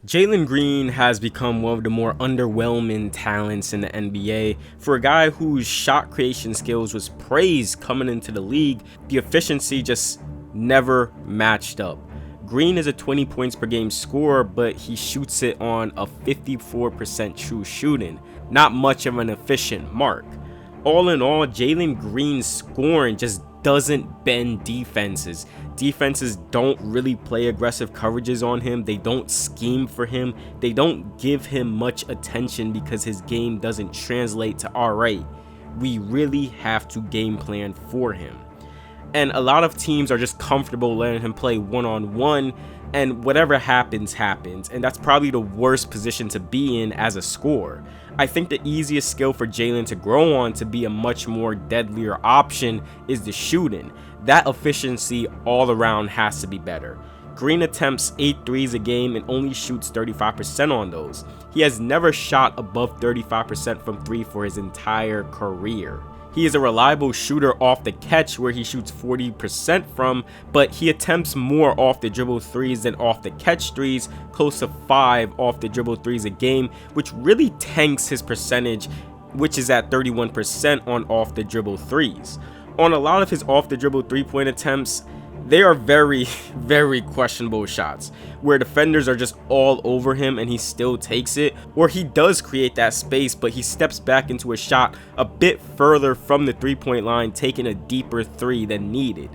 Jalen Green has become one of the more underwhelming talents in the NBA. For a guy whose shot creation skills was praised coming into the league, the efficiency just never matched up. Green is a 20 points per game scorer, but he shoots it on a 54% true shooting, not much of an efficient mark. All in all, Jalen Green's scoring just doesn't bend defenses. Defenses don't really play aggressive coverages on him. They don't scheme for him. They don't give him much attention because his game doesn't translate to alright, we really have to game plan for him. And a lot of teams are just comfortable letting him play one-on-one, and whatever happens, happens. And that's probably the worst position to be in as a scorer. I think the easiest skill for Jalen to grow on to be a much more deadlier option is the shooting. That efficiency all around has to be better. Green attempts 8 threes a game and only shoots 35% on those. He has never shot above 35% from 3 for his entire career. He is a reliable shooter off the catch where he shoots 40% from, but he attempts more off the dribble threes than off the catch threes, close to 5 off the dribble threes a game, which really tanks his percentage, which is at 31% on off the dribble threes. On a lot of his off the dribble 3-point attempts, they are very, very questionable shots where defenders are just all over him and he still takes it, or he does create that space but he steps back into a shot a bit further from the 3-point line, taking a deeper 3 than needed.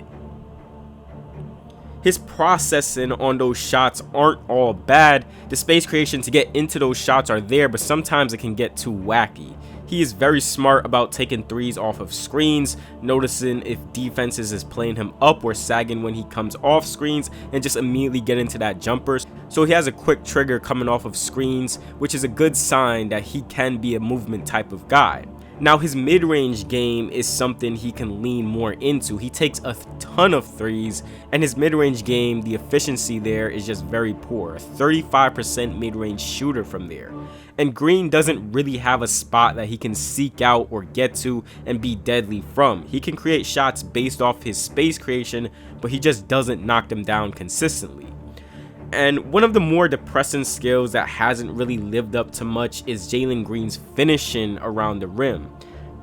His processing on those shots aren't all bad. The space creation to get into those shots are there, but sometimes it can get too wacky. He is very smart about taking threes off of screens, noticing if defenses is playing him up or sagging when he comes off screens, and just immediately get into that jumper. So he has a quick trigger coming off of screens, which is a good sign that he can be a movement type of guy. Now his mid-range game is something he can lean more into. He takes a ton of threes, and his mid-range game, the efficiency there is just very poor. 35% mid-range shooter from there. And Green doesn't really have a spot that he can seek out or get to and be deadly from. He can create shots based off his space creation, but he just doesn't knock them down consistently. And one of the more depressing skills that hasn't really lived up to much is Jalen Green's finishing around the rim.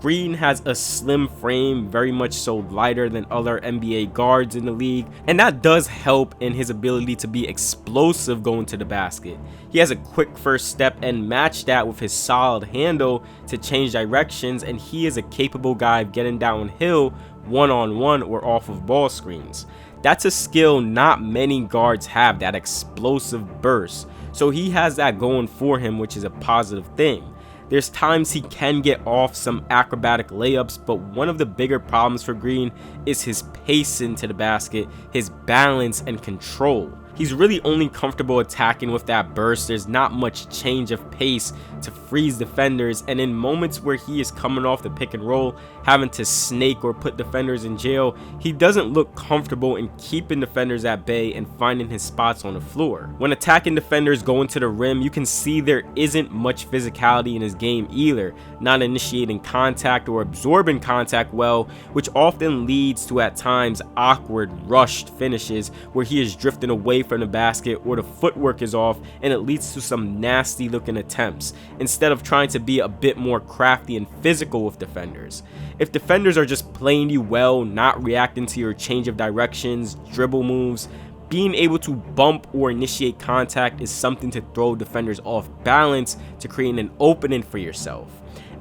Green has a slim frame, very much so lighter than other NBA guards in the league, and that does help in his ability to be explosive going to the basket. He has a quick first step and match that with his solid handle to change directions, and he is a capable guy of getting downhill one-on-one or off of ball screens. That's a skill not many guards have, that explosive burst. So he has that going for him, which is a positive thing. There's times he can get off some acrobatic layups, but one of the bigger problems for Green is his pacing to the basket, his balance and control. He's really only comfortable attacking with that burst. There's not much change of pace to freeze defenders, and in moments where he is coming off the pick and roll, having to snake or put defenders in jail, he doesn't look comfortable in keeping defenders at bay and finding his spots on the floor. When attacking defenders going to the rim, you can see there isn't much physicality in his game either, not initiating contact or absorbing contact well, which often leads to at times awkward rushed finishes where he is drifting away from the basket or the footwork is off, and it leads to some nasty looking attempts instead of trying to be a bit more crafty and physical with defenders. If defenders are just playing you well, not reacting to your change of directions, dribble moves, being able to bump or initiate contact is something to throw defenders off balance to create an opening for yourself.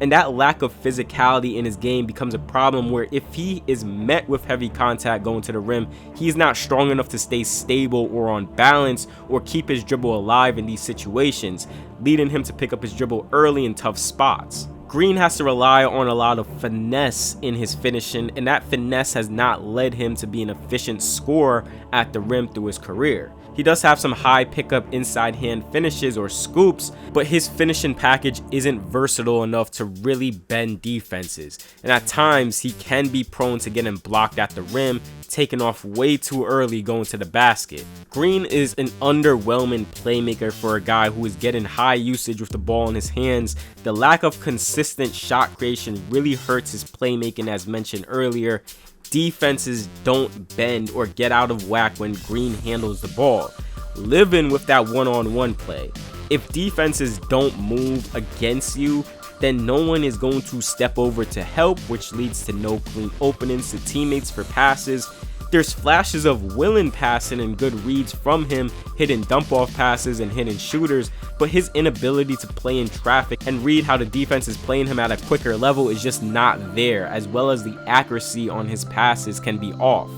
And that lack of physicality in his game becomes a problem where if he is met with heavy contact going to the rim, he's not strong enough to stay stable or on balance or keep his dribble alive in these situations, leading him to pick up his dribble early in tough spots. Green has to rely on a lot of finesse in his finishing, and that finesse has not led him to be an efficient scorer at the rim through his career. He does have some high pickup inside hand finishes or scoops, but his finishing package isn't versatile enough to really bend defenses, and at times he can be prone to getting blocked at the rim, taken off way too early going to the basket. Green is an underwhelming playmaker for a guy who is getting high usage with the ball in his hands. The lack of consistent shot creation really hurts his playmaking, as mentioned earlier. Defenses don't bend or get out of whack when Green handles the ball. living with that one-on-one play. If defenses don't move against you, then no one is going to step over to help, which leads to no clean openings to teammates for passes. There's flashes of willing passing and good reads from him, hitting dump-off passes and hitting shooters, but his inability to play in traffic and read how the defense is playing him at a quicker level is just not there, as well as the accuracy on his passes can be off.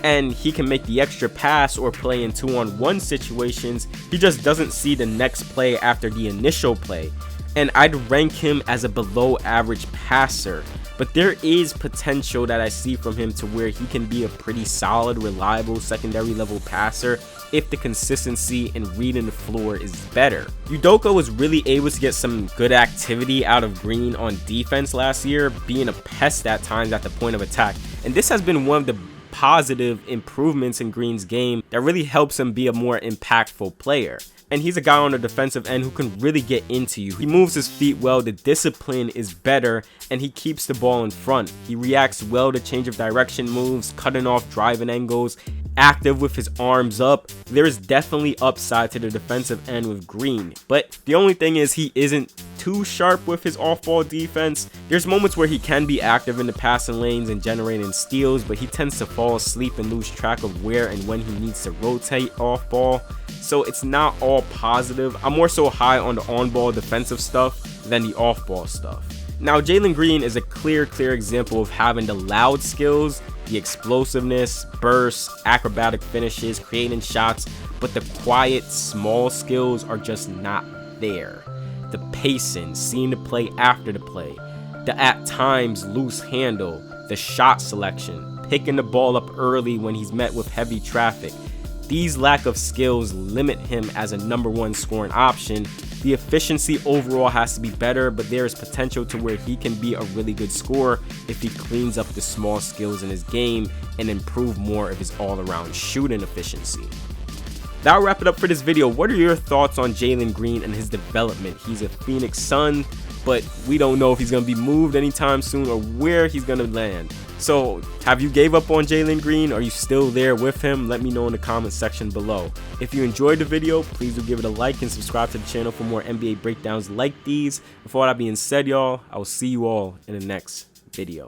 And he can make the extra pass or play in 2-on-1 situations. He just doesn't see the next play after the initial play. And I'd rank him as a below average passer, but there is potential that I see from him to where he can be a pretty solid, reliable secondary level passer if the consistency in reading the floor is better. Udoka was really able to get some good activity out of Green on defense last year, being a pest at times at the point of attack. And this has been one of the positive improvements in Green's game that really helps him be a more impactful player. And he's a guy on the defensive end who can really get into you. He moves his feet well, the discipline is better, and he keeps the ball in front. He reacts well to change of direction moves, cutting off driving angles, active with his arms up. There's definitely upside to the defensive end with Green, but the only thing is he isn't too sharp with his off-ball defense. There's moments where he can be active in the passing lanes and generating steals, but he tends to fall asleep and lose track of where and when he needs to rotate off-ball. So it's not all positive. I'm more so high on the on-ball defensive stuff than the off-ball stuff. Now, Jalen Green is a clear example of having the loud skills, the explosiveness, bursts, acrobatic finishes, creating shots, but the quiet, small skills are just not there. The pacing, seeing the play after the play, the at times loose handle, the shot selection, picking the ball up early when he's met with heavy traffic. These lack of skills limit him as a #1 scoring option. The efficiency overall has to be better, but there is potential to where he can be a really good scorer if he cleans up the small skills in his game and improve more of his all-around shooting efficiency. That'll wrap it up for this video. What are your thoughts on Jalen Green and his development? He's a Phoenix Sun, but we don't know if he's going to be moved anytime soon or where he's going to land. So, have you gave up on Jalen Green? Are you still there with him? Let me know in the comment section below. If you enjoyed the video, please do give it a like and subscribe to the channel for more NBA breakdowns like these. With all that being said, y'all, I will see you all in the next video.